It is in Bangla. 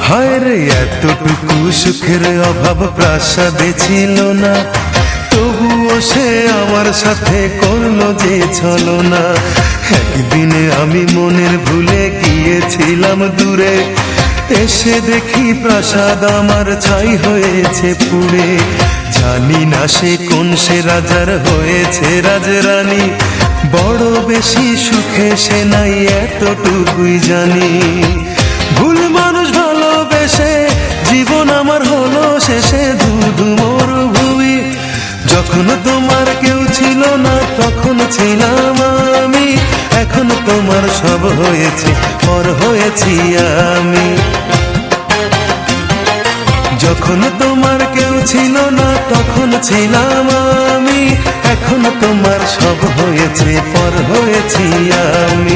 হায় রে এতটুকু সুখের অভাব প্রাসাদে ছিল না, তবুও সে আমার সাথে করলো যে ছলনা। একদিনে আমি মনের ভুলে গিয়েছিলাম দূরে, এসে দেখি প্রাসাদ আমার ছাই হয়েছে পুড়ে। জানি না সে কোন সে রাজার হয়েছে রাজরানী, বড় বেশি সুখে সে নাই এতটুকুই জানি। ভুল মানুষ ভালোবেসে জীবন আমার হলো শেষে ধুধু মরুভূমি। যখন তোমার কেউ ছিল না তখন ছিলাম আমি, এখন তোমার সব হয়েছে পর হয়েছি আমি। যখন তোমার কেউ ছিল না তখন ছিলাম আমি, এখন তোমার সব হয়েছে পর হয়েছি আমি।